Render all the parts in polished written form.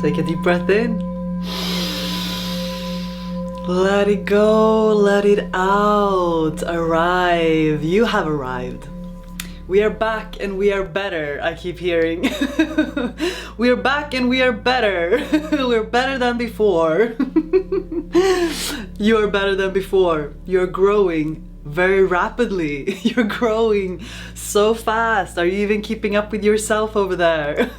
Take a deep breath in. Let it go, let it out. Arrive. You have arrived. We are back and we are better, I keep hearing. We are back and we are better. We're better than before. You are better than before. You're growing very rapidly. You're growing so fast. Are you even keeping up with yourself over there?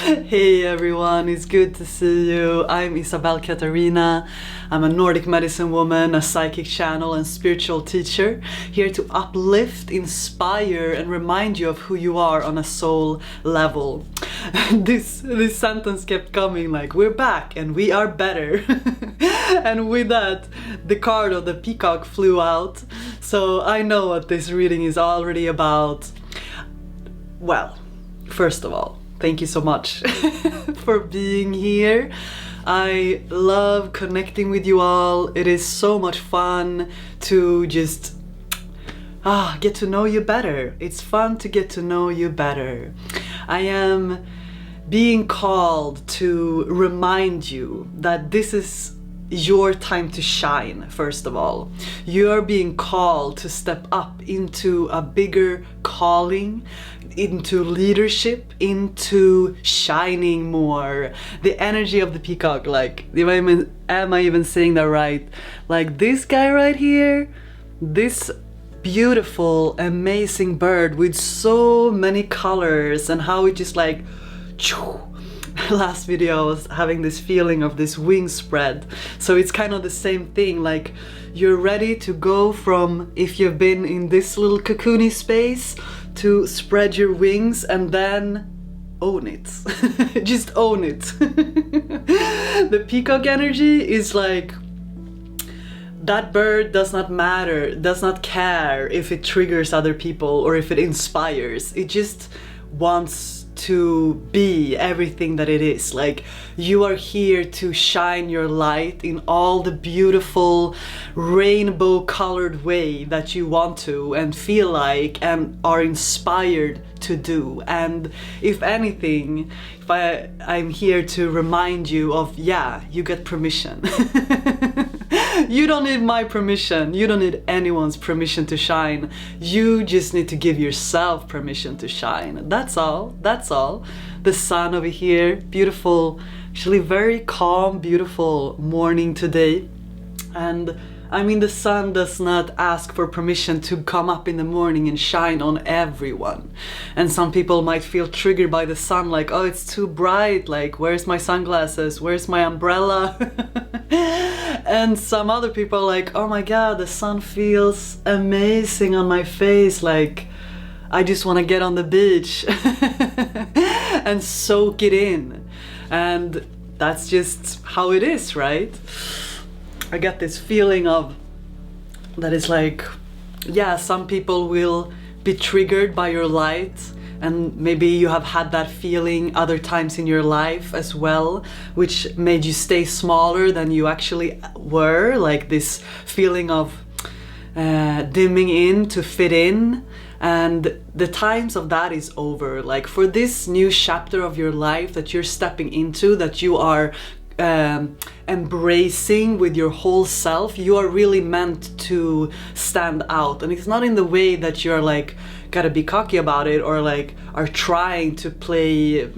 Hey everyone, it's good to see you. I'm Isabel Katarina. I'm a Nordic medicine woman, a psychic channel and spiritual teacher, here to uplift, inspire and remind you of who you are on a soul level. This sentence kept coming like, we're back and we are better. And with that, the card of the peacock flew out. So I know what this reading is already about. Well, first of all, thank you so much for being here. I love connecting with you all. It is so much fun to just get to know you better. It's fun to get to know you better. I am being called to remind you that this is your time to shine. First of all, you are being called to step up into a bigger calling, into leadership, into shining more. The energy of the peacock, like, am I even saying that right? Like this guy right here, this beautiful, amazing bird with so many colors, and how it just like, last video I was having this feeling of this wing spread. So it's kind of the same thing, like you're ready to go from, if you've been in this little cocoony space, to spread your wings and then own it. Just own it. The peacock energy is like, that bird does not matter, does not care if it triggers other people or if it inspires. It just wants to be everything that it is. Like, you are here to shine your light in all the beautiful rainbow colored way that you want to and feel like and are inspired to do. And if anything, if I'm here to remind you of, yeah, you get permission. You don't need my permission. You don't need anyone's permission to shine. You just need to give yourself permission to shine. That's all. That's all. The sun over here, beautiful, actually very calm, beautiful morning today. And I mean, the sun does not ask for permission to come up in the morning and shine on everyone. And some people might feel triggered by the sun, like, oh, it's too bright, like, where's my sunglasses, where's my umbrella? And some other people are like, oh my god, the sun feels amazing on my face, like, I just want to get on the beach and soak it in. And that's just how it is, right? I get this feeling of that is like, yeah, some people will be triggered by your light, and maybe you have had that feeling other times in your life as well, which made you stay smaller than you actually were, like this feeling of dimming in to fit in. And the times of that is over. Like, for this new chapter of your life that you're stepping into, that you are embracing with your whole self, you are really meant to stand out. And it's not in the way that you're like gotta be cocky about it, or like are trying to play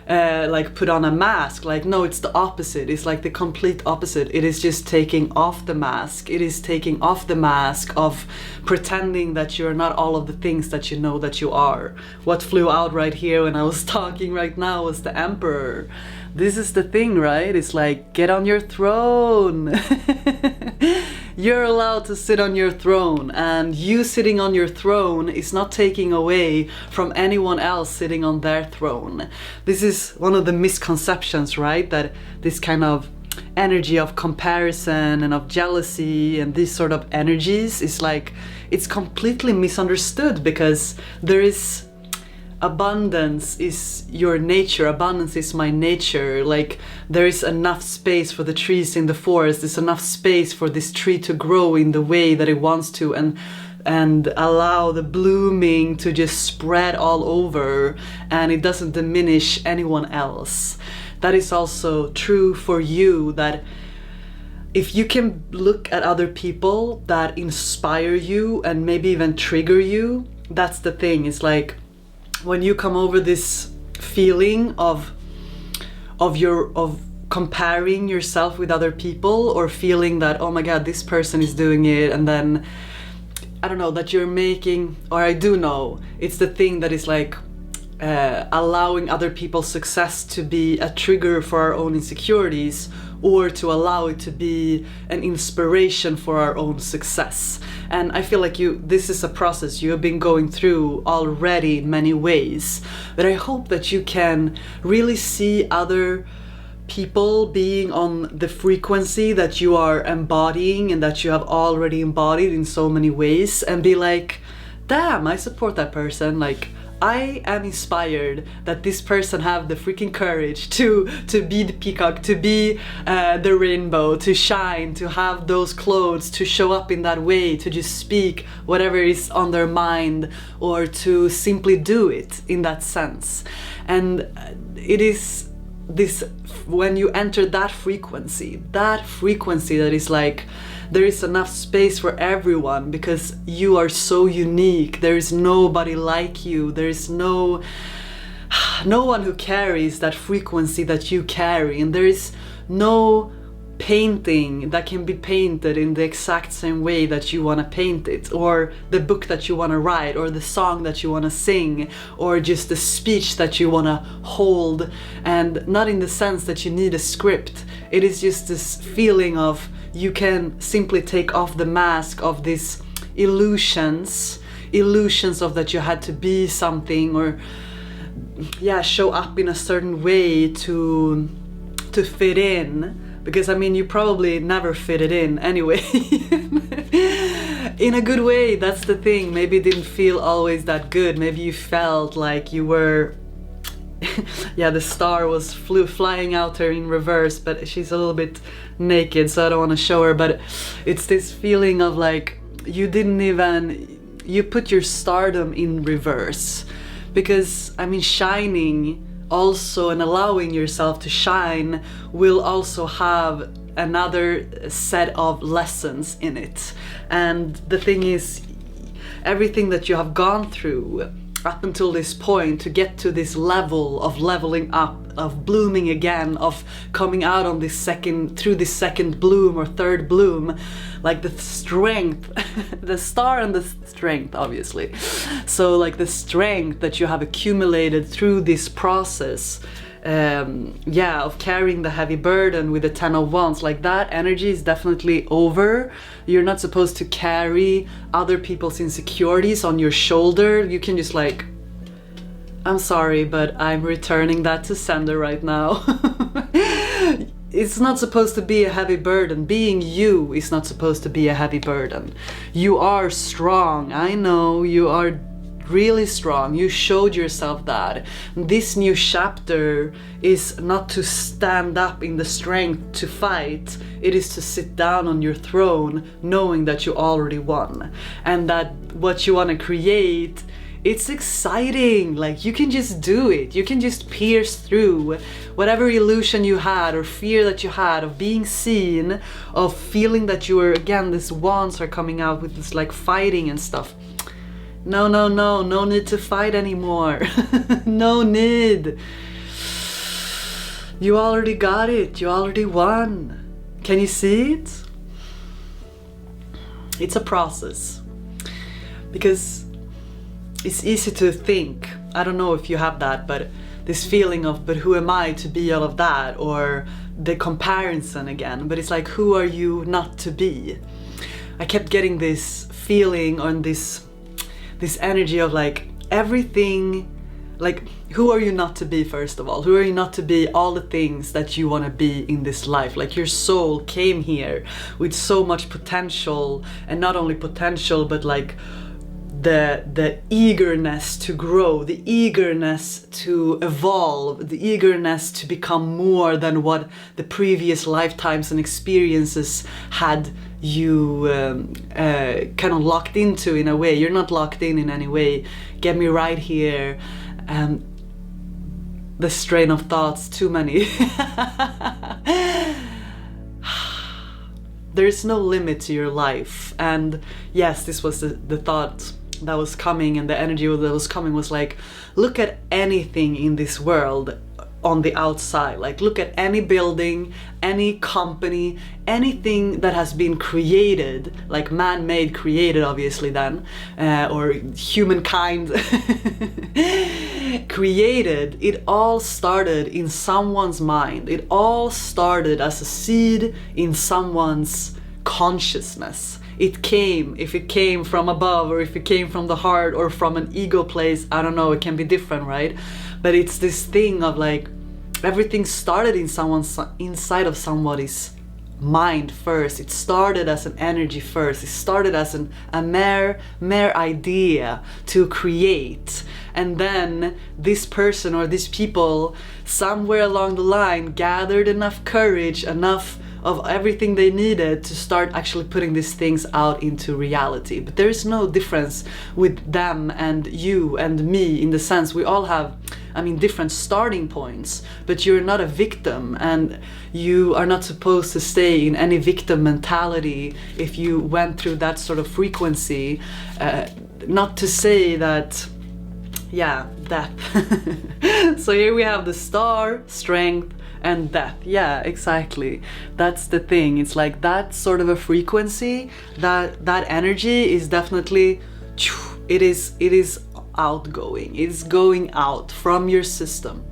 like put on a mask. Like, no, it's the opposite. It's like the complete opposite. It is just taking off the mask. It is taking off the mask of pretending that you're not all of the things that you know that you are. What flew out right here when I was talking right now was the Emperor. This is the thing, right? It's like, get on your throne. You're allowed to sit on your throne, and you sitting on your throne is not taking away from anyone else sitting on their throne. This is one of the misconceptions, right? That this kind of energy of comparison and of jealousy and these sort of energies is like, it's completely misunderstood, because there is abundance is your nature, abundance is my nature. Like, there is enough space for the trees in the forest, there's enough space for this tree to grow in the way that it wants to, and and allow the blooming to just spread all over, and it doesn't diminish anyone else. That is also true for you, that if you can look at other people that inspire you and maybe even trigger you, that's the thing. It's like when you come over this feeling of comparing yourself with other people, or feeling that, oh my god, this person is doing it, and then I don't know, that you're making, or I do know, it's the thing that is like allowing other people's success to be a trigger for our own insecurities, or to allow it to be an inspiration for our own success. And I feel like this is a process you have been going through already in many ways, but I hope that you can really see other people being on the frequency that you are embodying and that you have already embodied in so many ways, and be like, damn, I support that person. Like, I am inspired that this person have the freaking courage to be the peacock, to be the rainbow, to shine, to have those clothes, to show up in that way, to just speak whatever is on their mind, or to simply do it in that sense. And it is this, when you enter that frequency that is like, there is enough space for everyone, because you are so unique. There is nobody like you. There is no one who carries that frequency that you carry, and there is no painting that can be painted in the exact same way that you want to paint it, or the book that you want to write, or the song that you want to sing, or just the speech that you want to hold. And not in the sense that you need a script. It is just this feeling of, you can simply take off the mask of these illusions of that you had to be something, or show up in a certain way to fit in. Because I mean, you probably never fitted in anyway. In a good way, that's the thing. Maybe it didn't feel always that good. Maybe you felt like you were the star was flying out her in reverse, but she's a little bit naked, so I don't want to show her. But it's this feeling of like, you put your stardom in reverse. Because I mean, shining also, and allowing yourself to shine, will also have another set of lessons in it. And the thing is, everything that you have gone through up until this point to get to this level of leveling up, of blooming again, of coming out on this through this second bloom or third bloom, like the strength, the star and the strength, obviously. So like the strength that you have accumulated through this process, of carrying the heavy burden with the 10 of Wands, like that energy is definitely over. You're not supposed to carry other people's insecurities on your shoulder. You can just like, I'm sorry, but I'm returning that to sender right now. It's not supposed to be a heavy burden. Being you is not supposed to be a heavy burden. You are strong. I know you are really strong. You showed yourself that. This new chapter is not to stand up in the strength to fight. It is to sit down on your throne knowing that you already won, and that what you want to create, it's exciting. Like, you can just do it. You can just pierce through whatever illusion you had or fear that you had of being seen, of feeling that you were, again, these wands are coming out with this like fighting and stuff. No need to fight anymore. No need. You already got it. You already won. Can you see it? It's a process. Because it's easy to think, I don't know if you have that, but this feeling of, but who am I to be all of that? Or the comparison again. But it's like, who are you not to be? I kept getting this feeling on this energy of like everything, like who are you not to be, first of all? Who are you not to be all the things that you want to be in this life? Like, your soul came here with so much potential, and not only potential, but like the eagerness to grow, the eagerness to evolve, the eagerness to become more than what the previous lifetimes and experiences had you kind of locked into in a way. You're not locked in any way. Get me right here. The strain of thoughts, too many. There's no limit to your life. And yes, this was the thought that was coming, and the energy that was coming was like, look at anything in this world on the outside. Like, look at any building, any company, anything that has been created, like man-made, created obviously then, or humankind created. It all started in someone's mind. It all started as a seed in someone's consciousness. It came, if it came from above or if it came from the heart or from an ego place, I don't know, it can be different, right? But it's this thing of like, everything started in someone's, inside of somebody's mind first. It started as an energy first. It started as a mere idea to create. And then this person or these people somewhere along the line gathered enough courage, enough of everything they needed to start actually putting these things out into reality. But there is no difference with them and you and me, in the sense we all have, I mean, different starting points, but you're not a victim, and you are not supposed to stay in any victim mentality if you went through that sort of frequency. Not to say that, yeah, death. So here we have the star, strength, and death. Yeah, exactly. That's the thing. It's like that sort of a frequency, that energy is definitely, it is outgoing. It's going out from your system.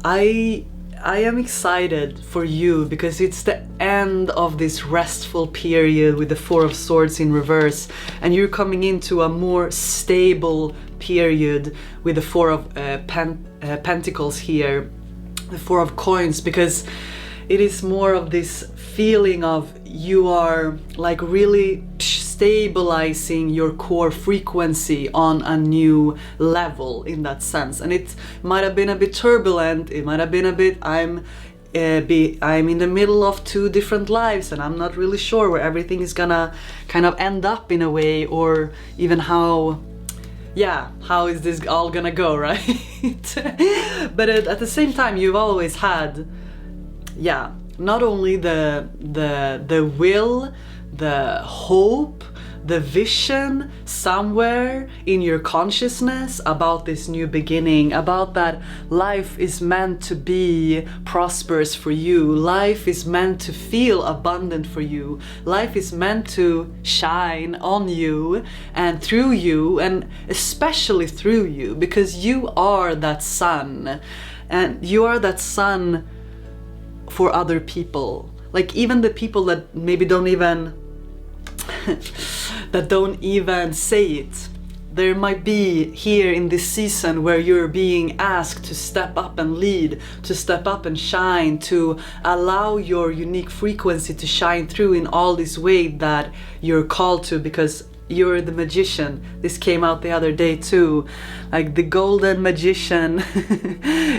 I am excited for you because it's the end of this restful period with the Four of Swords in reverse, and you're coming into a more stable period with the Four of Pentacles here, the Four of Coins, because it is more of this feeling of you are like really stabilizing your core frequency on a new level, in that sense. And it might have been a bit turbulent, it might have been a bit, I'm in the middle of two different lives and I'm not really sure where everything is gonna kind of end up in a way, or even how is this all gonna go, right? But at the same time, you've always had, not only the will, the hope, the vision somewhere in your consciousness about this new beginning, about that life is meant to be prosperous for you, life is meant to feel abundant for you, life is meant to shine on you and through you, and especially through you, because you are that sun, and you are that sun for other people. Like, even the people that maybe don't even say it, there might be here in this season where you're being asked to step up and lead, to step up and shine, to allow your unique frequency to shine through in all this way that you're called to, because you're the magician. This came out the other day too, like the golden magician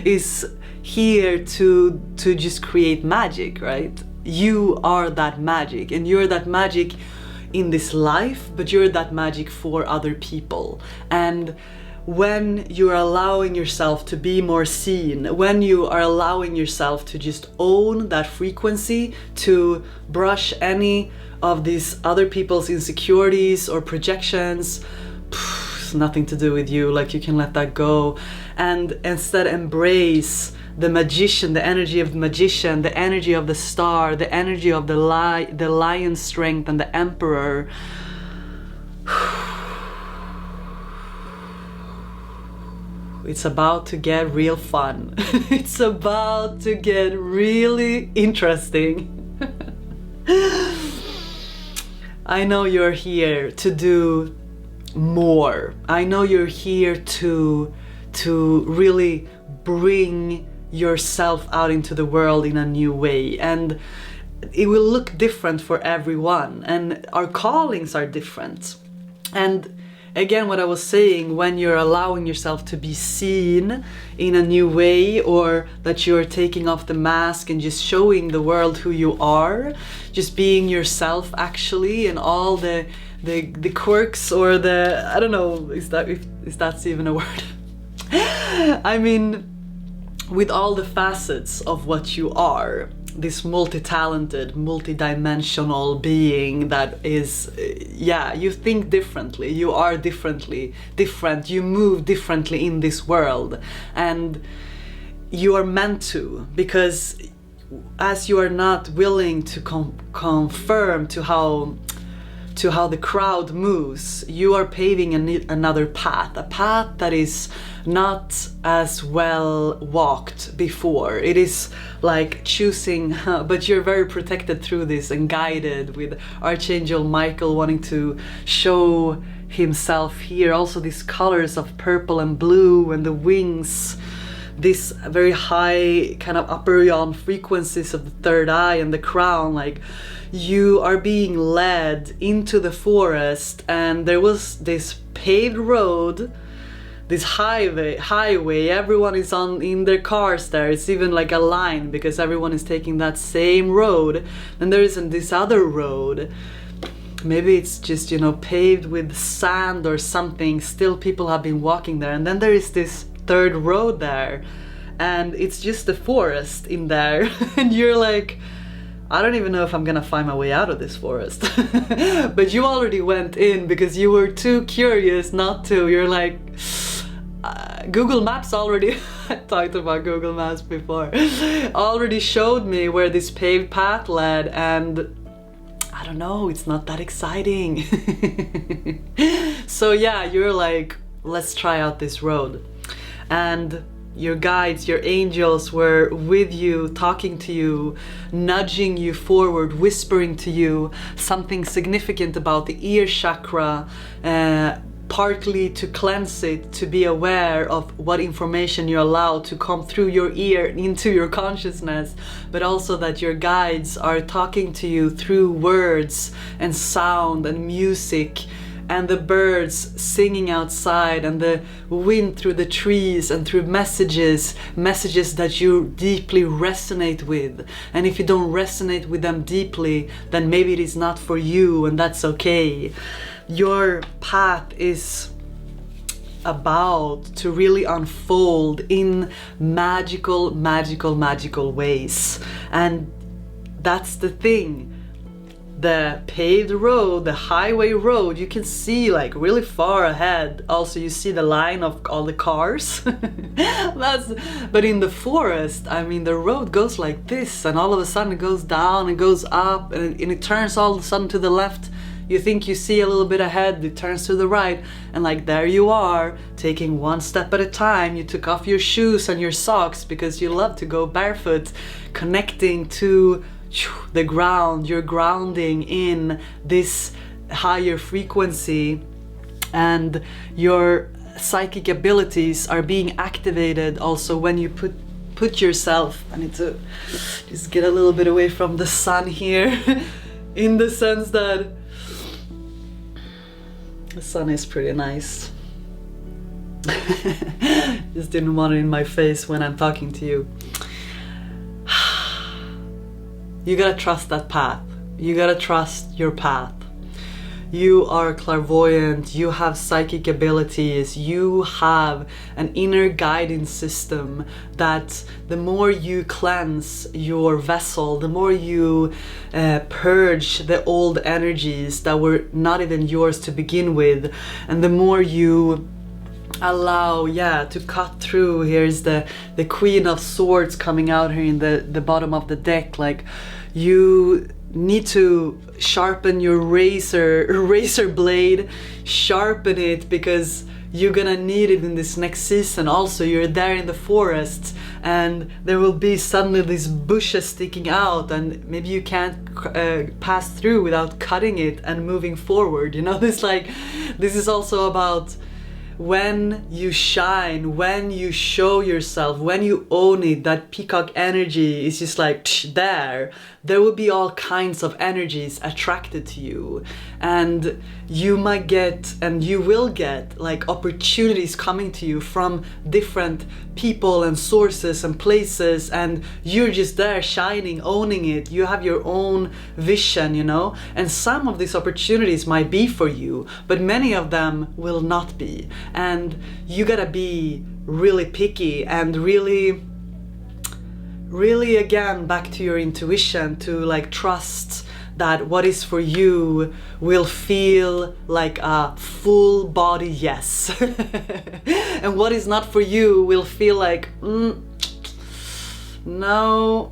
is here to just create magic, right? You are that magic, and you're that magic in this life, but you're that magic for other people. And when you're allowing yourself to be more seen, when you are allowing yourself to just own that frequency, to brush any of these other people's insecurities or projections, it's nothing to do with you, like you can let that go, and instead embrace the magician, the energy of the magician, the energy of the star, the energy of the lion strength and the emperor. It's about to get real fun. It's about to get really interesting. I know you're here to do more. I know you're here to really bring yourself out into the world in a new way. And it will look different for everyone, and our callings are different. And again, what I was saying, when you're allowing yourself to be seen in a new way, or that you're taking off the mask and just showing the world who you are, just being yourself actually, and all the quirks, or the, I don't know, is that's even a word? I mean, with all the facets of what you are, this multi-talented, multi-dimensional being that is, yeah, you think differently, you are different, you move differently in this world, and you are meant to, because as you are not willing to conform to how the crowd moves, you are paving another path, a path that is not as well walked before. It is like choosing, but you're very protected through this and guided, with Archangel Michael wanting to show himself here. Also these colors of purple and blue, and the wings, this very high kind of upper yon frequencies of the third eye and the crown. Like, you are being led into the forest, and there was this paved road, this highway, everyone is in their cars there. It's even like a line, because everyone is taking that same road. And there isn't this other road, maybe it's just, you know, paved with sand or something, still people have been walking there. And then there is this third road there, and it's just the forest in there. And you're like, I don't even know if I'm gonna find my way out of this forest. But you already went in because you were too curious not to. You're like, Google Maps already, I talked about Google Maps before, already showed me where this paved path led, and I don't know, it's not that exciting. So yeah, you're like, let's try out this road. And your guides, your angels were with you, talking to you, nudging you forward, whispering to you something significant about the ear chakra, partly to cleanse it, to be aware of what information you allow to come through your ear into your consciousness, but also that your guides are talking to you through words and sound and music, and the birds singing outside, and the wind through the trees, and through messages that you deeply resonate with. And if you don't resonate with them deeply, then maybe it is not for you, and that's okay. Your path is about to really unfold in magical ways. And that's the thing. The paved road, the highway road, you can see like really far ahead. Also, you see the line of all the cars. But in the forest, I mean, the road goes like this, and all of a sudden it goes down and goes up, and it turns all of a sudden to the left. You think you see a little bit ahead, it turns to the right, and like there you are, taking one step at a time. You took off your shoes and your socks because you love to go barefoot, connecting to the ground. You're grounding in this higher frequency, and your psychic abilities are being activated also when you put yourself, I need to just get a little bit away from the sun here, in the sense that the sun is pretty nice. Just didn't want it in my face when I'm talking to you. You gotta trust that path. You gotta trust your path. You are clairvoyant, you have psychic abilities, you have an inner guidance system that the more you cleanse your vessel, the more you purge the old energies that were not even yours to begin with, and the more you allow, to cut through. Here's the Queen of Swords coming out here in the bottom of the deck. Like, you need to sharpen your razor blade, sharpen it, because you're gonna need it in this next season. Also, you're there in the forest, and there will be suddenly these bushes sticking out, and maybe you can't pass through without cutting it and moving forward. You know, this is also about when you shine, when you show yourself, when you own it, that peacock energy is just like there will be all kinds of energies attracted to you, and you might get, and you will get, like opportunities coming to you from different people and sources and places, and you're just there shining, owning it. You have your own vision, you know, and some of these opportunities might be for you, but many of them will not be, and you gotta be really picky and really again back to your intuition, to like trust that what is for you will feel like a full body yes and what is not for you will feel like no,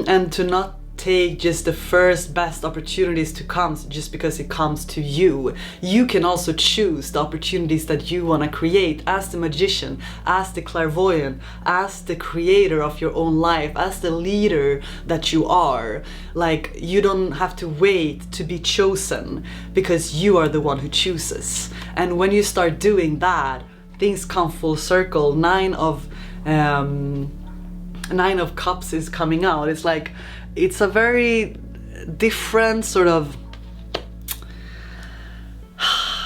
and to not take just the first best opportunities to come just because it comes to you. You can also choose the opportunities that you want to create as the magician, as the clairvoyant, as the creator of your own life, as the leader that you are. Like, you don't have to wait to be chosen, because you are the one who chooses. And when you start doing that, things come full circle. Nine of Cups is coming out. It's like, it's a very different sort of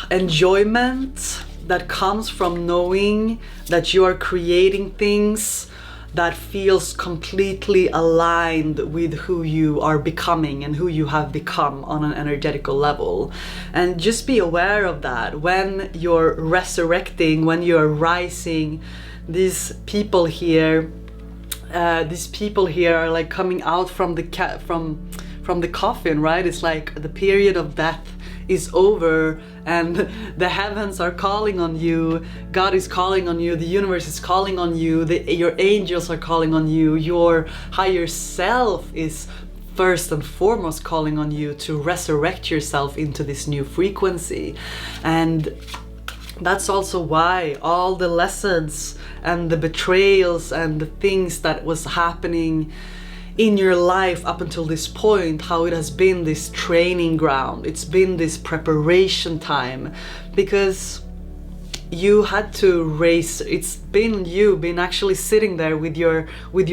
enjoyment that comes from knowing that you are creating things that feels completely aligned with who you are becoming and who you have become on an energetical level. And just be aware of that when you're resurrecting, when you're rising. These people here are like coming out from the coffin, right? It's like the period of death is over, and the heavens are calling on you. God is calling on you. The universe is calling on you. Your angels are calling on you. Your higher self is first and foremost calling on you to resurrect yourself into this new frequency. And that's also why all the lessons and the betrayals and the things that was happening in your life up until this point, how it has been this training ground, it's been this preparation time, because you had to raise, it's been you been actually sitting there with your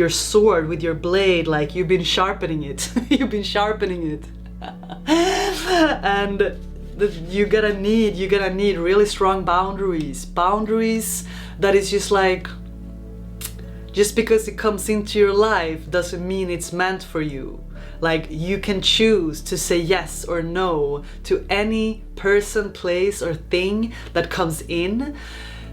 sword, with your blade, like you've been sharpening it you've been sharpening it and you're gonna need really strong boundaries that is just like, just because it comes into your life doesn't mean it's meant for you. Like, you can choose to say yes or no to any person, place or thing that comes in.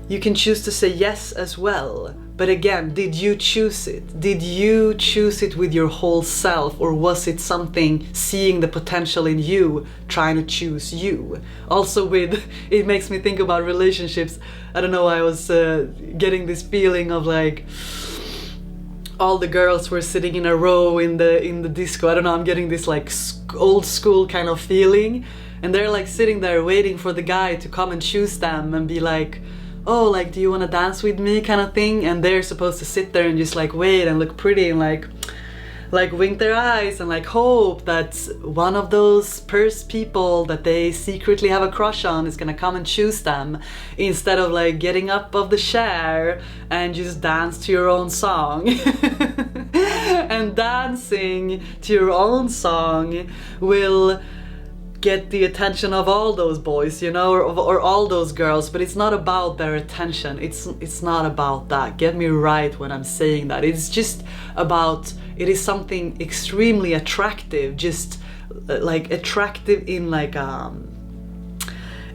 You can choose to say yes as well. But again, did you choose it? Did you choose it with your whole self, or was it something seeing the potential in you, trying to choose you? Also it makes me think about relationships. I don't know, I was getting this feeling of like, all the girls were sitting in a row in the disco. I don't know, I'm getting this like old school kind of feeling. And they're like sitting there waiting for the guy to come and choose them and be like, oh, like, do you want to dance with me kind of thing? And they're supposed to sit there and just like wait and look pretty and like wink their eyes and like hope that one of those people that they secretly have a crush on is gonna come and choose them, instead of like getting up of the chair and just dance to your own song. And dancing to your own song will get the attention of all those boys, you know, or all those girls, but it's not about their attention. It's not about that. Get me right when I'm saying that. It's just about, it is something extremely attractive, just like attractive in like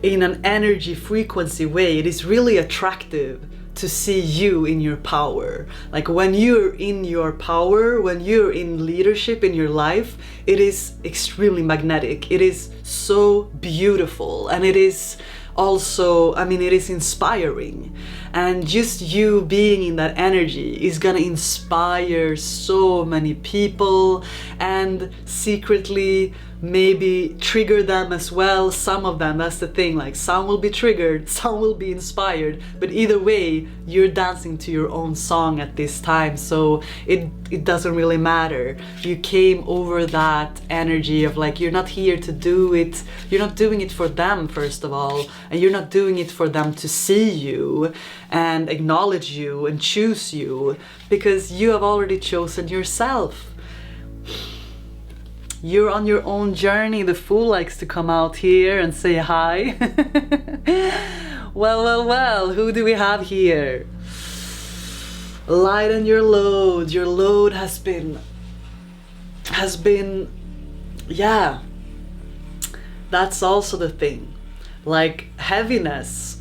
in an energy frequency way. It is really attractive to see you in your power. Like, when you're in your power, when you're in leadership in your life, it is extremely magnetic. It is so beautiful, and it is also, I mean, it is inspiring. and just you being in that energy is gonna inspire so many people and secretly maybe trigger them as well. Some of them, that's the thing, like some will be triggered, some will be inspired, but either way you're dancing to your own song at this time, so it doesn't really matter. You came over that energy of like, you're not here to do it, you're not doing it for them first of all, and you're not doing it for them to see you and acknowledge you and choose you, because you have already chosen yourself. You're on your own journey. The Fool likes to come out here and say hi. Well, who do we have here? Lighten your load. Your load has been, yeah. That's also the thing. Like heaviness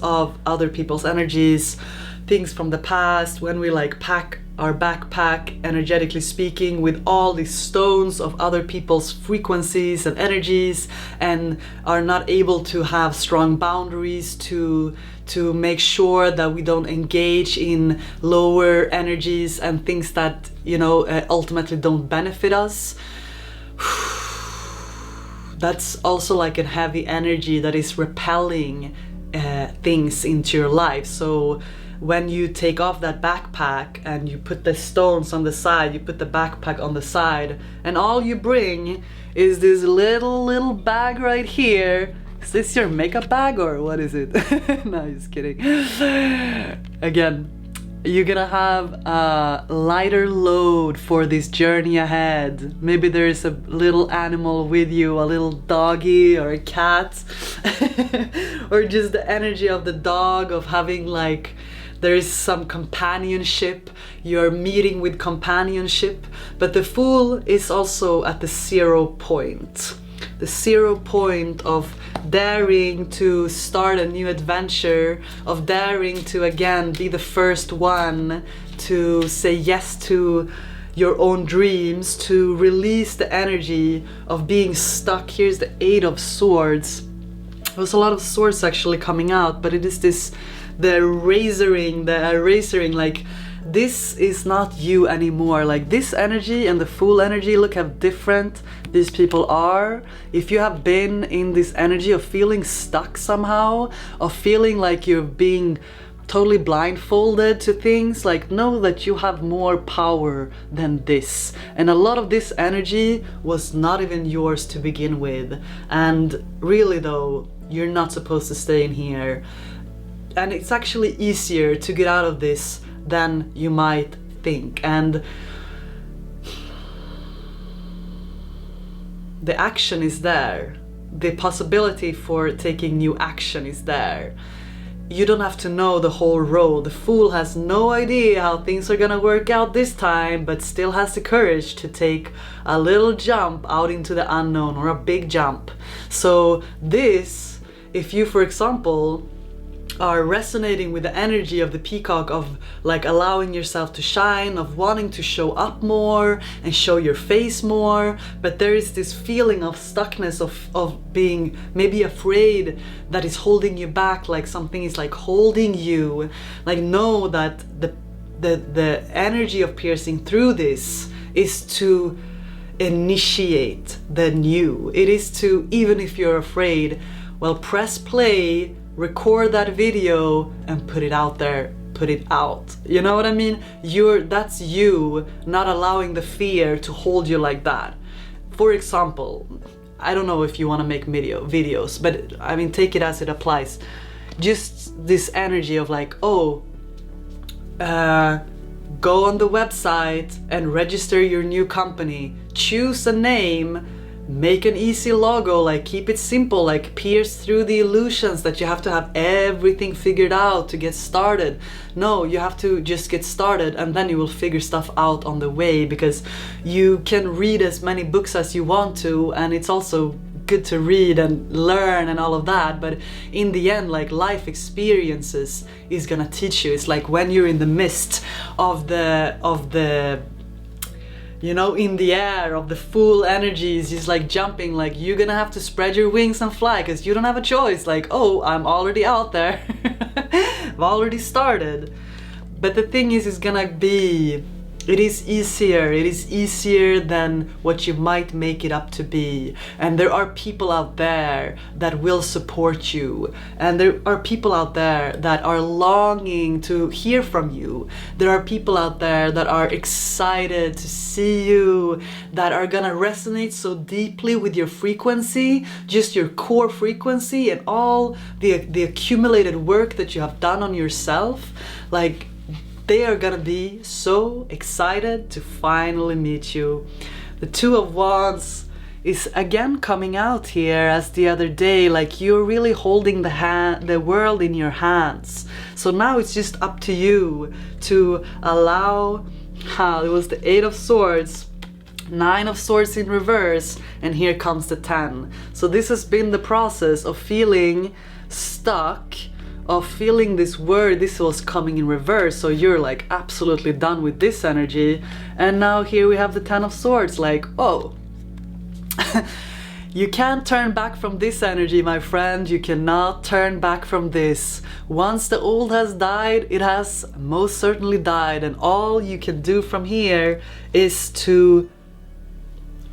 of other people's energies, things from the past, when we like pack our backpack, energetically speaking, with all these stones of other people's frequencies and energies, and are not able to have strong boundaries to make sure that we don't engage in lower energies and things that, you know, ultimately don't benefit us. That's also like a heavy energy that is repelling things into your life. So when you take off that backpack and you put the stones on the side, you put the backpack on the side, and all you bring is this little bag right here. Is this your makeup bag or what is it? No, just kidding. Again, you're gonna have a lighter load for this journey ahead. Maybe there's a little animal with you, a little doggy or a cat, or just the energy of the dog, of having like, there is some companionship, you're meeting with companionship. But the Fool is also at the 0 point. The 0 point of daring to start a new adventure, of daring to again be the first one to say yes to your own dreams, to release the energy of being stuck. Here's the 8 of Swords. There's a lot of swords actually coming out, but it is this, the erasing, like this is not you anymore. Like this energy and the Fool energy, look how different these people are. If you have been in this energy of feeling stuck somehow, of feeling like you're being totally blindfolded to things, like know that you have more power than this. And a lot of this energy was not even yours to begin with. And really though, you're not supposed to stay in here. And it's actually easier to get out of this than you might think. And the action is there. The possibility for taking new action is there. You don't have to know the whole road. The Fool has no idea how things are gonna work out this time, but still has the courage to take a little jump out into the unknown, or a big jump. So this, if you, for example, are resonating with the energy of the peacock, of like allowing yourself to shine, of wanting to show up more and show your face more, but there is this feeling of stuckness, of being maybe afraid that is holding you back, like something is like holding you. Like know that the energy of piercing through this is to initiate the new. It is to, even if you're afraid, well, press play, record that video and put it out there, put it out. You know what I mean? That's you not allowing the fear to hold you like that. For example, I don't know if you want to make videos, but I mean, take it as it applies. Just this energy of like, oh, go on the website and register your new company, choose a name, make an easy logo, like keep it simple, like pierce through the illusions that you have to have everything figured out to get started. No, you have to just get started, and then you will figure stuff out on the way, because you can read as many books as you want to, and it's also good to read and learn and all of that, but in the end, like life experiences is gonna teach you. It's like when you're in the midst of the you know, in the air of the Fool energies, just like jumping, like you're gonna have to spread your wings and fly, because you don't have a choice. Like, oh, I'm already out there. I've already started. But the thing is, it's gonna be, it is easier than what you might make it up to be. And there are people out there that will support you. And there are people out there that are longing to hear from you. There are people out there that are excited to see you, that are gonna resonate so deeply with your frequency, just your core frequency and all the accumulated work that you have done on yourself. Like, they are gonna be so excited to finally meet you. The Two of Wands is again coming out here as the other day, like you're really holding the world in your hands. So now it's just up to you to allow, it was the Eight of Swords, Nine of Swords in reverse, and here comes the 10. So this has been the process of feeling stuck, of feeling this word, this was coming in reverse, so you're like absolutely done with this energy, and now here we have the 10 of Swords, like, oh, you can't turn back from this energy, my friend. You cannot turn back from this. Once the old has died, it has most certainly died, and all you can do from here is to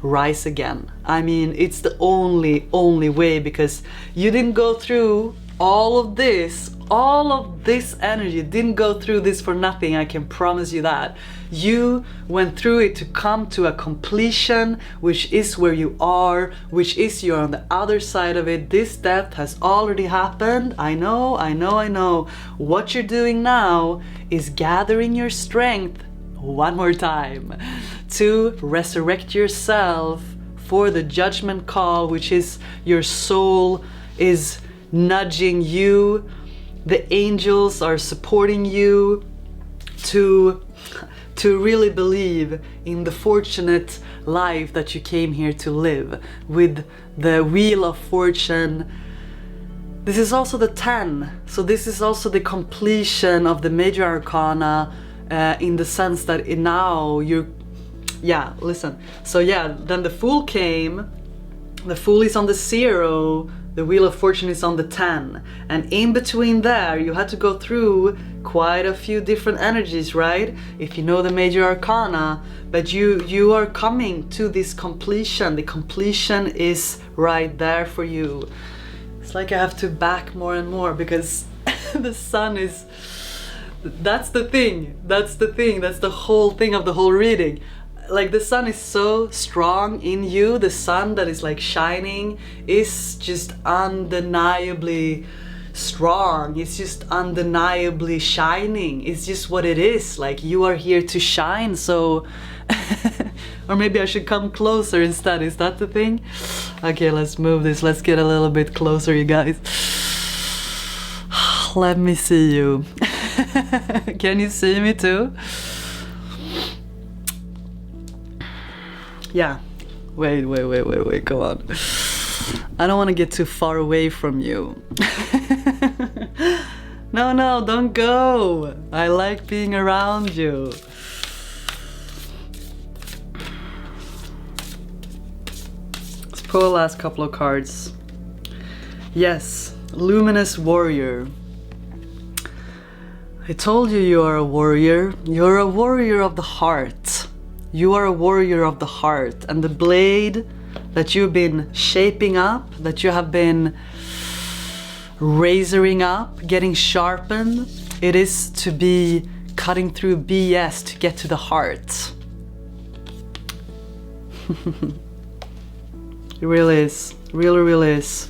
rise again. I mean, it's the only way, because you didn't go through all of this energy, didn't go through this for nothing. I can promise you that. You went through it to come to a completion, which is where you are, which is you're on the other side of it. This death has already happened. I know. What you're doing now is gathering your strength one more time to resurrect yourself for the judgment call, which is your soul is nudging you. The angels are supporting you to really believe in the fortunate life that you came here to live with the Wheel of Fortune. This is also the 10, so this is also the completion of the major arcana, in the sense that now you're, listen. So then the Fool came. The Fool is on the 0. The Wheel of Fortune is on the 10. And in between there, you had to go through quite a few different energies, right? If you know the major arcana, but you are coming to this completion. The completion is right there for you. It's like I have to back more and more, because the sun is, that's the thing. That's the whole thing of the whole reading. Like, the sun is so strong in you. The sun that is like shining is just undeniably strong. It's just undeniably shining. It's just what it is. Like, you are here to shine. So or maybe I should come closer instead. Is that the thing? Okay, let's move this. Let's get a little bit closer, you guys. Let me see you. Can you see me too? Yeah, wait, come on. I don't want to get too far away from you. No, don't go. I like being around you. Let's pull the last couple of cards. Yes, Luminous Warrior. I told you you are a warrior. You're a warrior of the heart. You are a warrior of the heart, and the blade that you've been shaping up, that you have been razoring up, getting sharpened, it is to be cutting through BS to get to the heart. It really is, really is.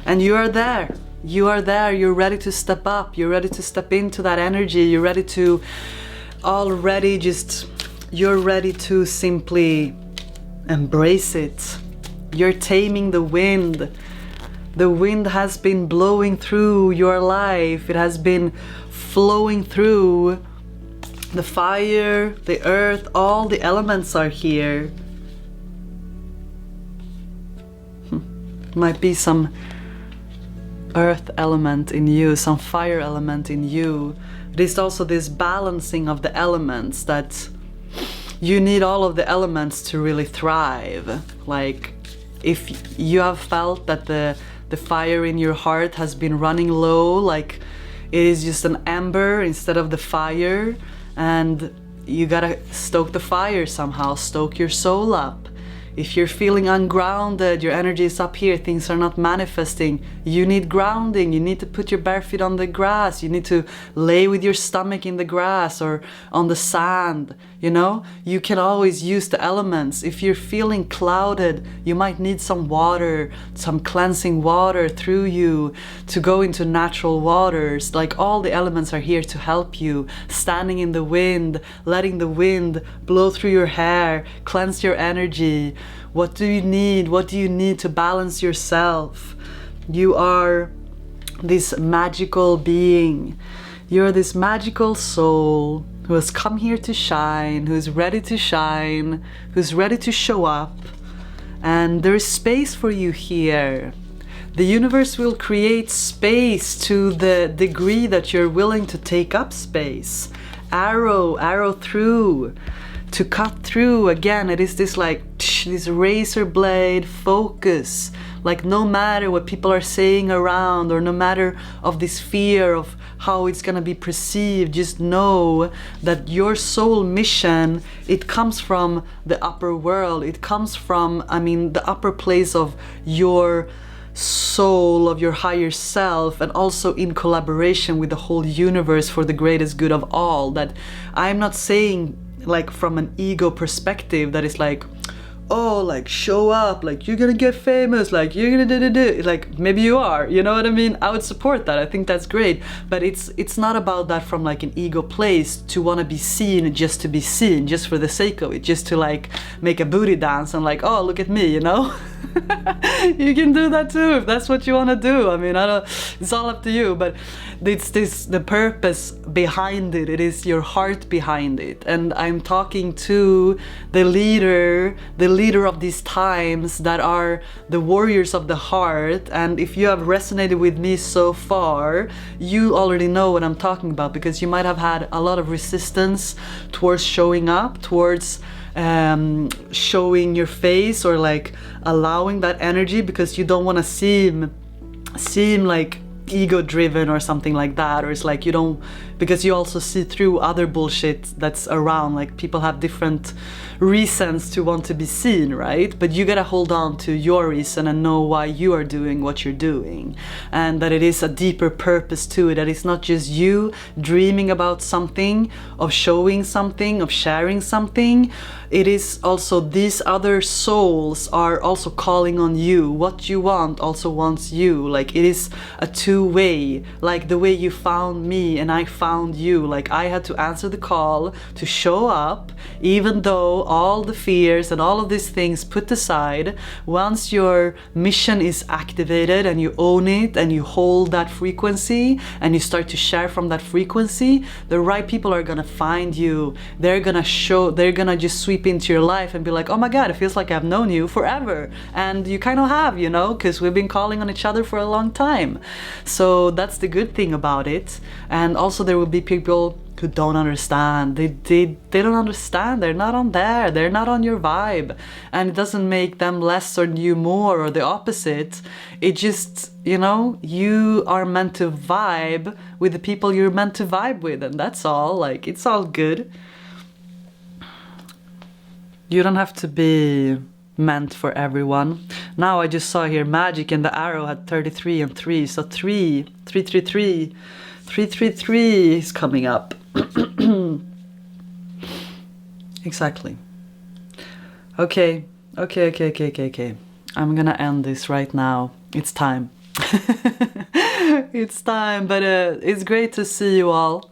And you are there. You are there. You're ready to step up. You're ready to step into that energy. You're ready to already just... You're ready to simply embrace it. You're taming the wind. The wind has been blowing through your life. It has been flowing through the fire, the earth, all the elements are here. Might be some earth element in you, some fire element in you. It is also this balancing of the elements that you need all of the elements to really thrive. Like, if you have felt that the fire in your heart has been running low, like It is just an ember instead of the fire, and you gotta stoke the fire somehow, stoke your soul up. If you're feeling ungrounded, your energy is up here, things are not manifesting, you need grounding, you need to put your bare feet on the grass, you need to lay with your stomach in the grass or on the sand, you know? You can always use the elements. If you're feeling clouded, you might need some water, some cleansing water through you to go into natural waters. Like, all the elements are here to help you. Standing in the wind, letting the wind blow through your hair, cleanse your energy. What do you need? What do you need to balance yourself? You are this magical being. You're this magical soul who has come here to shine, who's ready to shine, who's ready to show up. And there is space for you here. The universe will create space to the degree that you're willing to take up space. Arrow through. To cut through. Again, it is this like this razor blade focus. Like, no matter what people are saying around, or no matter of this fear of how it's gonna be perceived, just know that your soul mission, it comes from the upper world. It comes from, I mean, the upper place of your soul, of your higher self, and also in collaboration with the whole universe for the greatest good of all. That I'm not saying like from an ego perspective that is like, oh, like show up, like you're gonna get famous, like you're gonna do. Like, maybe you are, you know what I mean? I would support that. I think that's great, but it's not about that from like an ego place to want to be seen just to be seen, just for the sake of it, just to like make a booty dance and like, oh, look at me, you know? You can do that too if that's what you want to do. I mean, I don't, it's all up to you, but it's the purpose behind it. It is your heart behind it. And I'm talking to the leader of these times, that are the warriors of the heart. And if you have resonated with me so far, you already know what I'm talking about, because you might have had a lot of resistance towards showing up, towards showing your face, or like allowing that energy, because you don't want to seem like ego driven or something like that, or it's like you don't, because you also see through other bullshit that's around. Like, people have different reasons to want to be seen, right? But you gotta hold on to your reason and know why you are doing what you're doing, and that it is a deeper purpose to it, that it's not just you dreaming about something, of showing something, of sharing something. It is also these other souls are also calling on you. What you want also wants you. Like, it is a two-way, like the way you found me and I found you. Like, I had to answer the call to show up, even though all the fears and all of these things put aside. Once your mission is activated and you own it and you hold that frequency and you start to share from that frequency, the right people are gonna find you. They're gonna just sweep into your life and be like, oh my god, it feels like I've known you forever. And you kind of have, you know, because we've been calling on each other for a long time. So that's the good thing about it. And also there will be people who don't understand. They don't understand. They're not on there. They're not on your vibe. And it doesn't make them less or you more, or the opposite. It just, you know, you are meant to vibe with the people you're meant to vibe with, and that's all. Like, it's all good. You don't have to be meant for everyone. Now I just saw here magic, and the arrow had 33 and 3. So 333 is coming up. Exactly. Okay. I'm gonna end this right now. It's time. It's time, but it's great to see you all.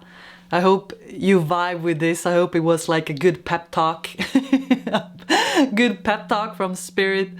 I hope you vibe with this. I hope it was like a good pep talk. Good pep talk from spirit,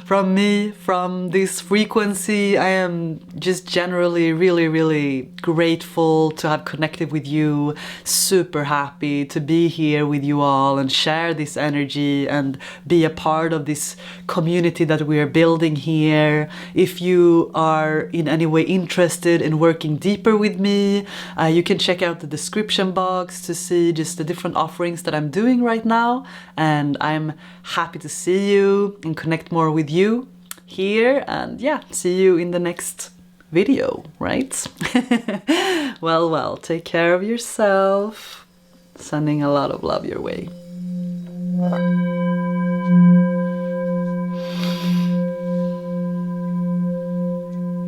from me, from this frequency. I am just generally really grateful to have connected with you. Super happy to be here with you all and share this energy and be a part of this community that we are building here. If you are in any way interested in working deeper with me, you can check out the description box to see just the different offerings that I'm doing right now. And I'm happy to see you and connect more with you here. And yeah, see you in the next video, right? Well, take care of yourself. Sending a lot of love your way.